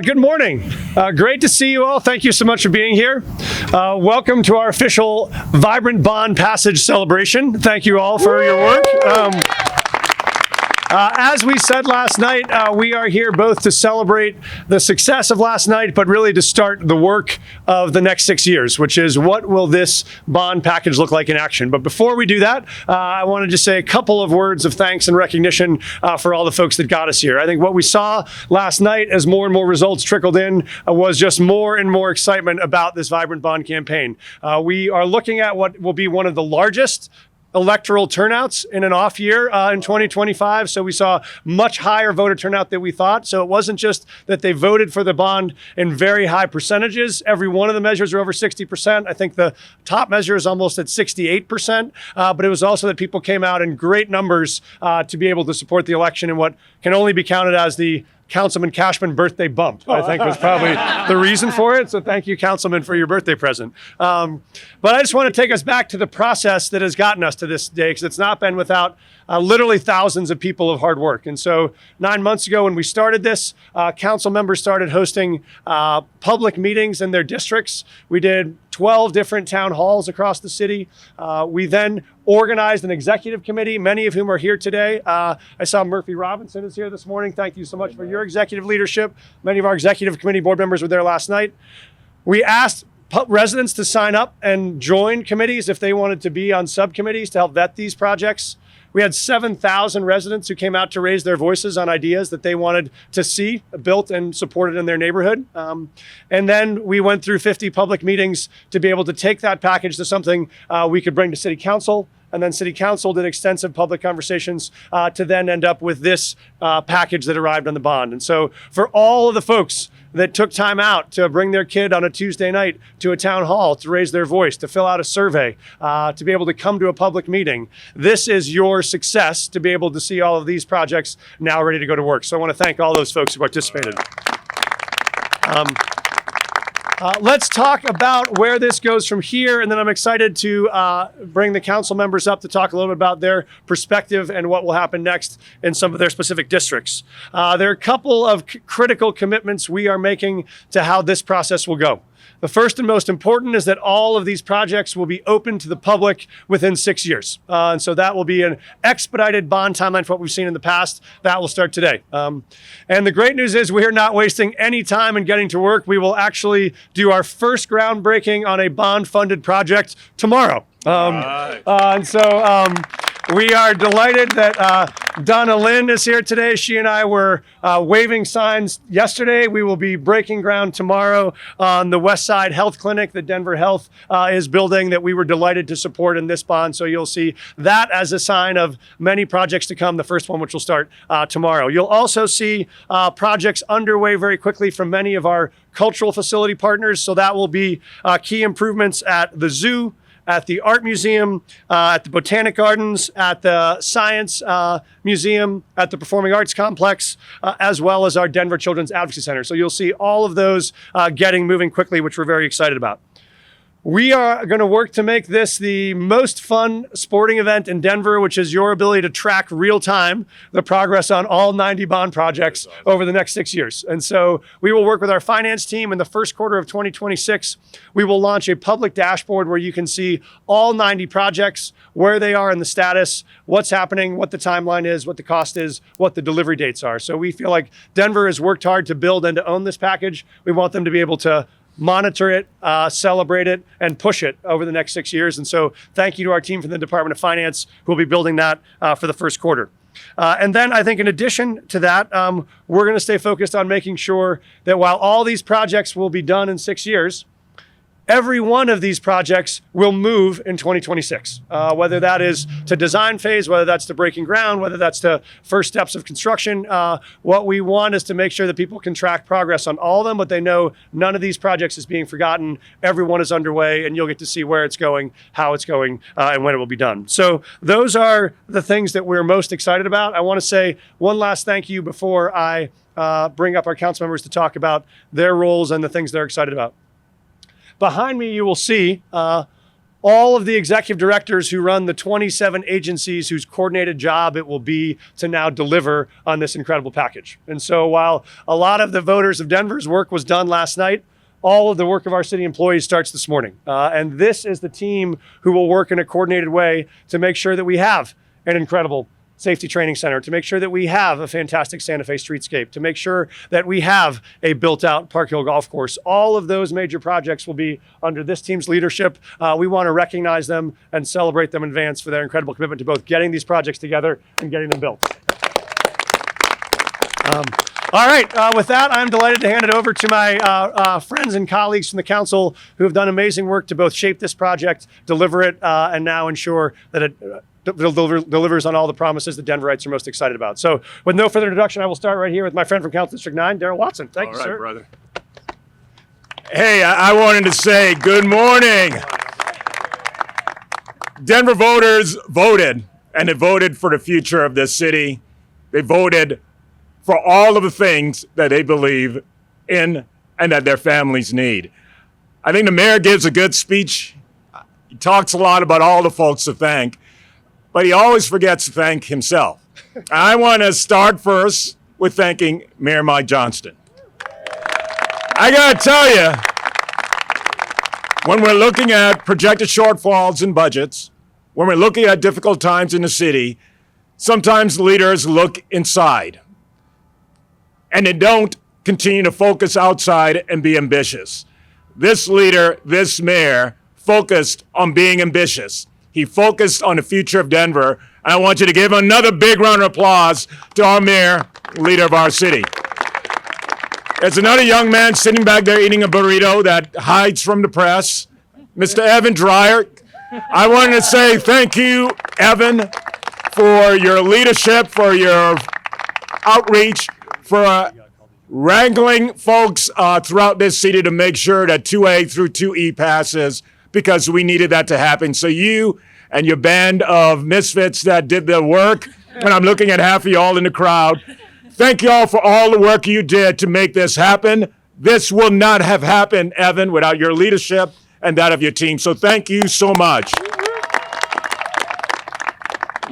Good morning. Great to see you all. Thank you so much for being here. Welcome to our official Vibrant Bond Passage celebration. Thank you all for your work. As we said last night, we are here both to celebrate the success of last night, but really to start the work of the next 6 years, which is what will this bond package look like in action. But before we do that, I want to just say a couple of words of thanks and recognition for all the folks that got us here. I think what we saw last night as more and more results trickled in was just more and more excitement about this Vibrant Bond campaign. We are looking at what will be one of the largest electoral turnouts in an off year in 2025. So we saw much higher voter turnout than we thought. So it wasn't just that they voted for the bond in very high percentages. Every one of the measures are over 60%. I think the top measure is almost at 68%. But it was also that people came out in great numbers to be able to support the election in what can only be counted as the Councilman Cashman birthday bump, I think was probably the reason for it. So thank you, Councilman, for your birthday present. But I just want to take us back to the process that has gotten us to this day, because it's not been without literally thousands of people of hard work. And so 9 months ago when we started this, council members started hosting public meetings in their districts. We did 12 different town halls across the city. We then organized an executive committee, many of whom are here today. I saw Murphy Robinson is here this morning. Thank you so much for your executive leadership. Many of our executive committee board members were there last night. We asked residents to sign up and join committees if they wanted to be on subcommittees to help vet these projects. We had 7,000 residents who came out to raise their voices on ideas that they wanted to see built and supported in their neighborhood. And then we went through 50 public meetings to be able to take that package to something we could bring to City Council. And then City Council did extensive public conversations to then end up with this package that arrived on the bond. And so for all of the folks that took time out to bring their kid on a Tuesday night to a town hall to raise their voice, to fill out a survey, to be able to come to a public meeting, this is your success to be able to see all of these projects now ready to go to work. So I want to thank all those folks who participated. Let's talk about where this goes from here, and then I'm excited to bring the council members up to talk a little bit about their perspective and what will happen next in some of their specific districts. There are a couple of critical commitments we are making to how this process will go. The first and most important is that all of these projects will be open to the public within 6 years. And so that will be an expedited bond timeline for what we've seen in the past. That will start today. And the great news is we are not wasting any time in getting to work. We will actually do our first groundbreaking on a bond-funded project tomorrow. We are delighted that Donna Lynn is here today. She and I were waving signs yesterday. We will be breaking ground tomorrow on the West Side Health Clinic that Denver Health is building that we were delighted to support in this bond. So you'll see that as a sign of many projects to come, the first one which will start tomorrow. You'll also see projects underway very quickly from many of our cultural facility partners. So that will be key improvements at the zoo, at the Art Museum, at the Botanic Gardens, at the Science Museum, at the Performing Arts Complex, as well as our Denver Children's Advocacy Center. So you'll see all of those moving quickly, which we're very excited about. We are going to work to make this the most fun sporting event in Denver, which is your ability to track real time the progress on all 90 bond projects over the next 6 years. And so we will work with our finance team in the first quarter of 2026. We will launch a public dashboard where you can see all 90 projects, where they are in the status, what's happening, what the timeline is, what the cost is, what the delivery dates are. So we feel like Denver has worked hard to build and to own this package. We want them to be able to monitor it, celebrate it, and push it over the next 6 years. And so thank you to our team from the Department of Finance who will be building that for the first quarter. And then I think in addition to that, we're going to stay focused on making sure that while all these projects will be done in 6 years, every one of these projects will move in 2026, whether that is to design phase, whether that's to breaking ground, whether that's to first steps of construction. What we want is to make sure that people can track progress on all of them, but they know none of these projects is being forgotten. Everyone is underway, and you'll get to see where it's going, how it's going, and when it will be done. So those are the things that we're most excited about. I want to say one last thank you before I bring up our council members to talk about their roles and the things they're excited about. Behind me, you will see all of the executive directors who run the 27 agencies whose coordinated job it will be to now deliver on this incredible package. And so while a lot of the voters of Denver's work was done last night, all of the work of our city employees starts this morning. And this is the team who will work in a coordinated way to make sure that we have an incredible safety training center, to make sure that we have a fantastic Santa Fe streetscape, to make sure that we have a built-out Park Hill golf course. All of those major projects will be under this team's leadership. We want to recognize them and celebrate them in advance for their incredible commitment to both getting these projects together and getting them built. All right, with that, I'm delighted to hand it over to my friends and colleagues from the council who have done amazing work to both shape this project, deliver it, and now ensure that it delivers on all the promises that Denverites are most excited about. So with no further introduction, I will start right here with my friend from Council District 9, Darrell Watson. Thank you, sir. All right, brother. Hey, I wanted to say good morning. Denver voters voted, and they voted for the future of this city. They voted for all of the things that they believe in and that their families need. I think the mayor gives a good speech. He talks a lot about all the folks to thank, but he always forgets to thank himself. I want to start first with thanking Mayor Mike Johnston. I got to tell you, when we're looking at projected shortfalls in budgets, when we're looking at difficult times in the city, sometimes leaders look inside and they don't continue to focus outside and be ambitious. This leader, this mayor, focused on being ambitious. He focused on the future of Denver, and I want you to give another big round of applause to our mayor, leader of our city. There's another young man sitting back there eating a burrito that hides from the press, Mr. Evan Dreyer. I wanted to say thank you, Evan, for your leadership, for your outreach, for wrangling folks throughout this city to make sure that 2A through 2E passes, because we needed that to happen. So you and your band of misfits that did the work, and I'm looking at half of y'all in the crowd, thank y'all for all the work you did to make this happen. This will not have happened, Evan, without your leadership and that of your team. So thank you so much.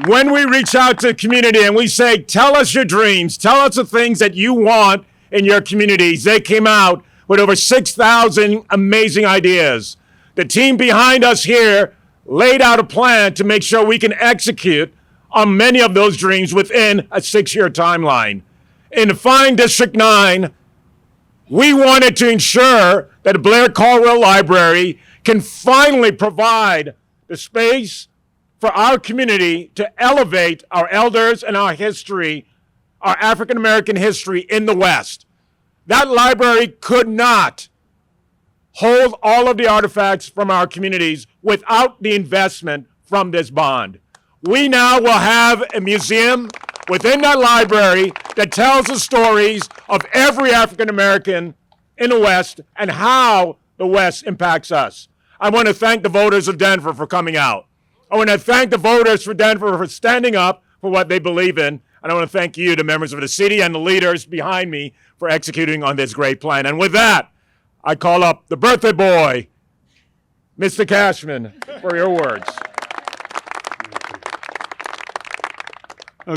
When we reach out to the community and we say, tell us your dreams, tell us the things that you want in your communities, they came out with over 6,000 amazing ideas. The team behind us here laid out a plan to make sure we can execute on many of those dreams within a 6-year timeline. In the fine District 9, we wanted to ensure that the Blair Caldwell Library can finally provide the space for our community to elevate our elders and our history, our African American history in the West. That library could not hold all of the artifacts from our communities without the investment from this bond. We now will have a museum within that library that tells the stories of every African American in the West and how the West impacts us. I want to thank the voters of Denver for coming out. I want to thank the voters for Denver for standing up for what they believe in. And I want to thank you, the members of the city and the leaders behind me, for executing on this great plan. And with that, I call up the birthday boy, Mr. Cashman, for your words.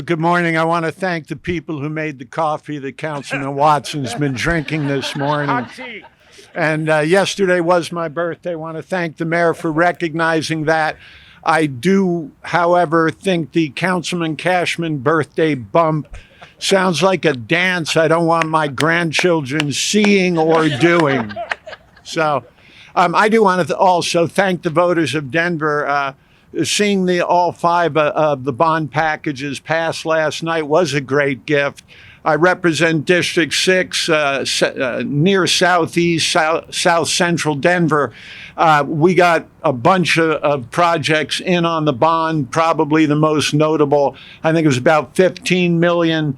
Good morning. I want to thank the people who made the coffee that Councilman Watson's been drinking this morning. Hot tea. And yesterday was my birthday. I want to thank the mayor for recognizing that. I do, however, think the Councilman Cashman birthday bump sounds like a dance I don't want my grandchildren seeing or doing. So I do want to also thank the voters of Denver. Seeing all 5 of the bond packages pass last night was a great gift. I represent District 6, near southeast, south central Denver. We got a bunch of projects in on the bond, probably the most notable. I think it was about $15 million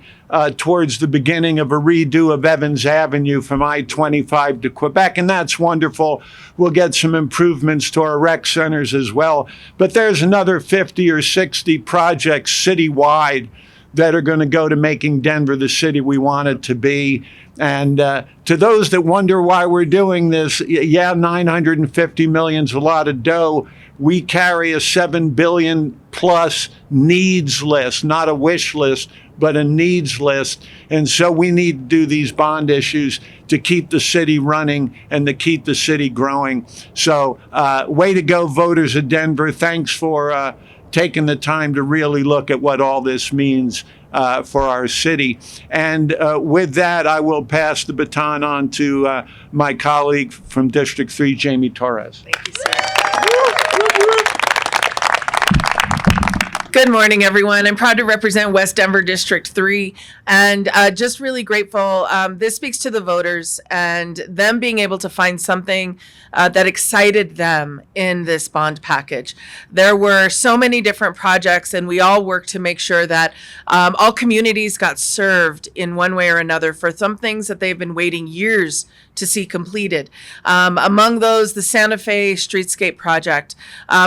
towards the beginning of a redo of Evans Avenue from I-25 to Quebec, and that's wonderful. We'll get some improvements to our rec centers as well. But there's another 50 or 60 projects citywide that are going to go to making Denver the city we want it to be. And to those that wonder why we're doing this, yeah, 950 million's a lot of dough. We carry a 7 billion plus needs list, not a wish list, but a needs list. And so we need to do these bond issues to keep the city running and to keep the city growing. So way to go, voters of Denver. Thanks for taking the time to really look at what all this means for our city. And with that, I will pass the baton on to my colleague from District 3, Jamie Torres. Thank you, sir. Good morning, everyone. I'm proud to represent West Denver District 3 and just really grateful. This speaks to the voters and them being able to find something that excited them in this bond package. There were so many different projects, and we all worked to make sure that all communities got served in one way or another for some things that they've been waiting years to see completed. Among those, the Santa Fe Streetscape Project.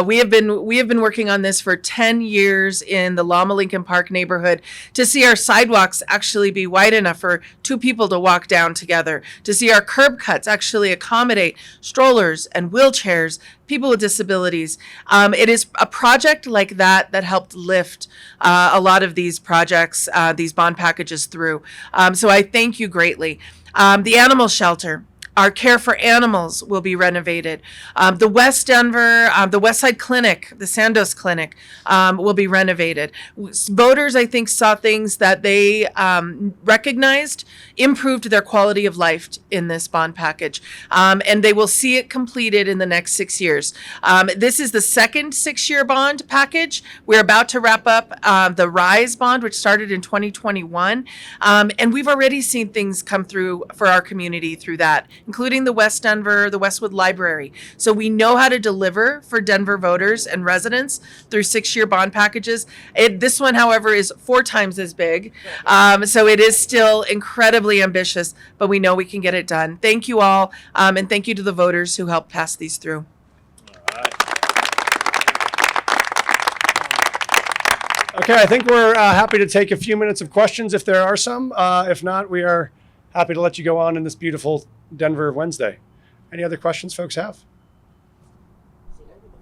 We have been working on this for 10 years in the Lama Lincoln Park neighborhood to see our sidewalks actually be wide enough for two people to walk down together, to see our curb cuts actually accommodate strollers and wheelchairs, people with disabilities. It is a project like that that helped lift a lot of these projects, these bond packages through. So I thank you greatly. The animal shelter. Our care for animals will be renovated. The West Denver, the West Side Clinic, the Sandos Clinic will be renovated. Voters, I think, saw things that they recognized improved their quality of life in this bond package. And they will see it completed in the next 6 years. This is the second 6-year bond package. We're about to wrap up the RISE bond, which started in 2021. And we've already seen things come through for our community through that, including the West Denver, the Westwood Library. So we know how to deliver for Denver voters and residents through 6-year bond packages. This one, however, is 4 times as big. So it is still incredibly ambitious, but we know we can get it done. Thank you all, and thank you to the voters who helped pass these through. Okay, I think we're happy to take a few minutes of questions if there are some. If not, we are happy to let you go on in this beautiful Denver Wednesday. Any other questions folks have?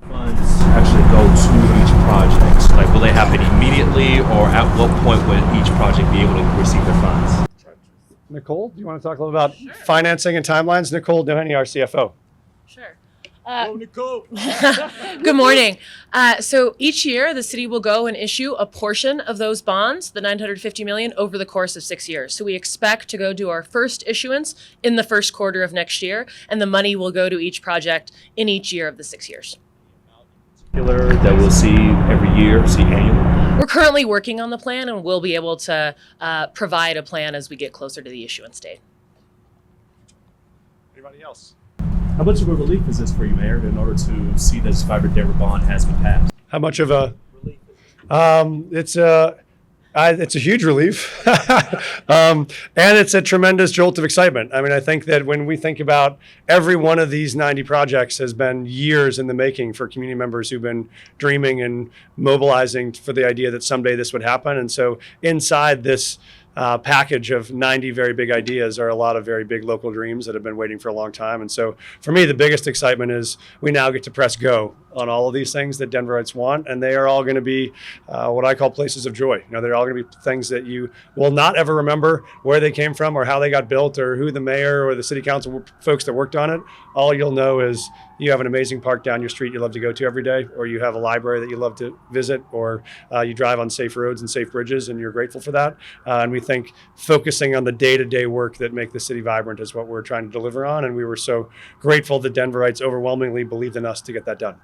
Funds actually go to each project? Like, will they happen immediately, or at what point would each project be able to receive their funds? Nicole, do you want to talk a little about financing and timelines? Nicole Doheny, our CFO. Sure. Nicole. Good morning. So each year, the city will go and issue a portion of those bonds, the $950 million, over the course of 6 years. So we expect to go do our first issuance in the first quarter of next year, and the money will go to each project in each year of the 6 years. That we'll see every year, see annually? We're currently working on the plan, and we'll be able to provide a plan as we get closer to the issuance date. Anybody else? How much of a relief is this for you, Mayor, in order to see this Vibrant Denver bond has been passed? How much of a relief? It's a huge relief, and it's a tremendous jolt of excitement. I mean, I think that when we think about every one of these 90 projects has been years in the making for community members who've been dreaming and mobilizing for the idea that someday this would happen. And so inside this package of 90 very big ideas are a lot of very big local dreams that have been waiting for a long time. And so for me, the biggest excitement is we now get to press go on all of these things that Denverites want, and they are all going to be what I call places of joy. You know, they're all going to be things that you will not ever remember where they came from or how they got built or who the mayor or the city council folks that worked on it. All you'll know is you have an amazing park down your street you love to go to every day, or you have a library that you love to visit, or you drive on safe roads and safe bridges, and you're grateful for that. And we think focusing on the day-to-day work that make the city vibrant is what we're trying to deliver on, and we were so grateful that Denverites overwhelmingly believed in us to get that done.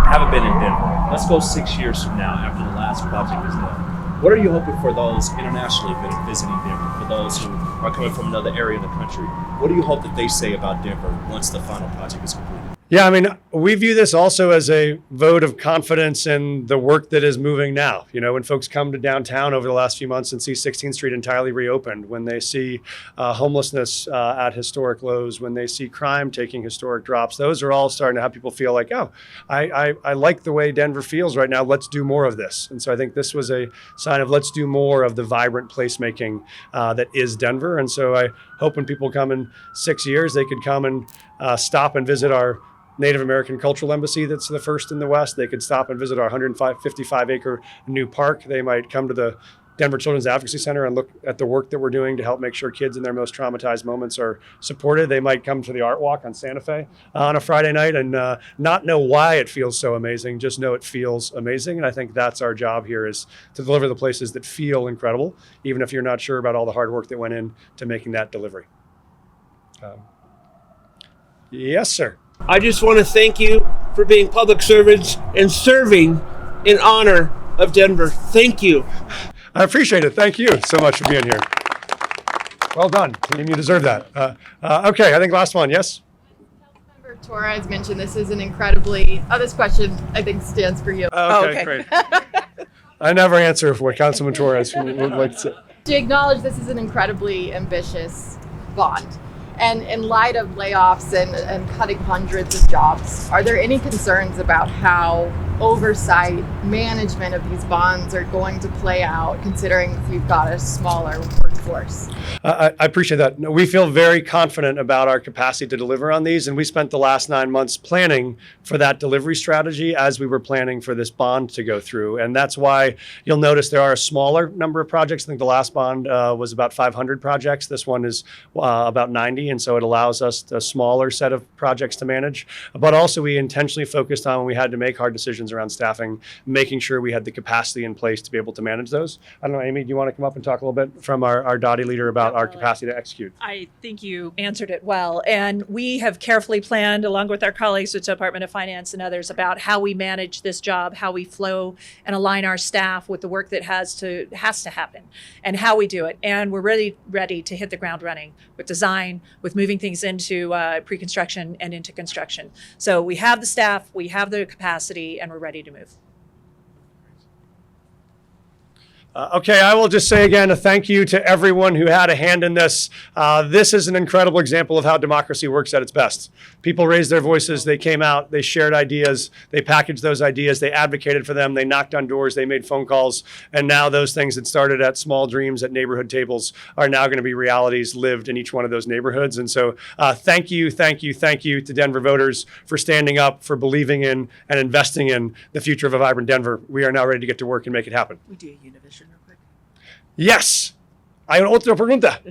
Haven't been in Denver. Let's go 6 years from now after the last project is done. What are you hoping for those internationally visiting Denver, for those who are coming from another area of the country? What do you hope that they say about Denver once the final project is completed? Yeah, I mean, we view this also as a vote of confidence in the work that is moving now. You know, when folks come to downtown over the last few months and see 16th Street entirely reopened, when they see homelessness at historic lows, when they see crime taking historic drops, those are all starting to have people feel like, oh, I like the way Denver feels right now. Let's do more of this. And so I think this was a sign of let's do more of the vibrant placemaking that is Denver. And so I hope when people come in 6 years, they could come and stop and visit our Native American Cultural Embassy that's the first in the West. They could stop and visit our 155-acre new park. They might come to the Denver Children's Advocacy Center and look at the work that we're doing to help make sure kids in their most traumatized moments are supported. They might come to the Art Walk on Santa Fe on a Friday night and not know why it feels so amazing, just know it feels amazing. And I think that's our job here, is to deliver the places that feel incredible, even if you're not sure about all the hard work that went into making that delivery. Yes, sir. I just want to thank you for being public servants and serving in honor of Denver. Thank you. I appreciate it. Thank you so much for being here. Well done. Team, you deserve that. Okay, I think last one. Yes? Councilmember Torres mentioned this is an incredibly... Oh, this question, I think, stands for you. Okay, great. I never answer for what Councilman Torres would like to say. Do you acknowledge this is an incredibly ambitious bond? And in light of layoffs and cutting hundreds of jobs, are there any concerns about how oversight, management of these bonds are going to play out, considering we've got a smaller workforce? I appreciate that. No, we feel very confident about our capacity to deliver on these, and we spent the last 9 months planning for that delivery strategy as we were planning for this bond to go through. And that's why you'll notice there are a smaller number of projects. I think the last bond was about 500 projects. This one is about 90, and so it allows us a smaller set of projects to manage. But also we intentionally focused on, when we had to make hard decisions around staffing, making sure we had the capacity in place to be able to manage those. I don't know, Amy, do you want to come up and talk a little bit from our DOTI leader about our capacity to execute? I think you answered it well. And we have carefully planned, along with our colleagues at the Department of Finance and others, about how we manage this job, how we flow and align our staff with the work that has to happen, and how we do it. And we're really ready to hit the ground running with design, with moving things into pre-construction and into construction. So we have the staff, we have the capacity, and we're ready to move. Okay, I will just say again a thank you to everyone who had a hand in this. This is an incredible example of how democracy works at its best. People raised their voices, they came out, they shared ideas, they packaged those ideas, they advocated for them, they knocked on doors, they made phone calls, and now those things that started at small dreams at neighborhood tables are now going to be realities lived in each one of those neighborhoods. And so thank you to Denver voters for standing up, for believing in and investing in the future of a vibrant Denver. We are now ready to get to work and make it happen. We do a Univision real quick. Yes. Hay otra pregunta.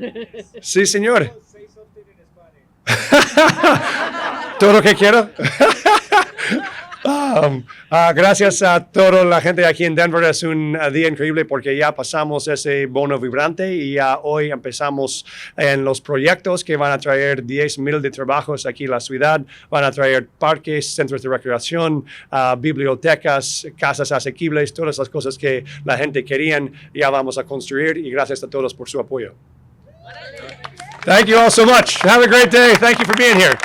Sí, señor. Todo lo que quiera. Gracias a toda la gente aquí en Denver. Es un día increíble porque ya pasamos ese bono vibrante y ya hoy empezamos en los proyectos que van a traer 10,000 de trabajos aquí en la ciudad. Van a traer parques, centros de recreación, bibliotecas, casas asequibles, todas las cosas que la gente querían. Ya vamos a construir, y gracias a todos por su apoyo. Thank you all so much. Have a great day. Thank you for being here.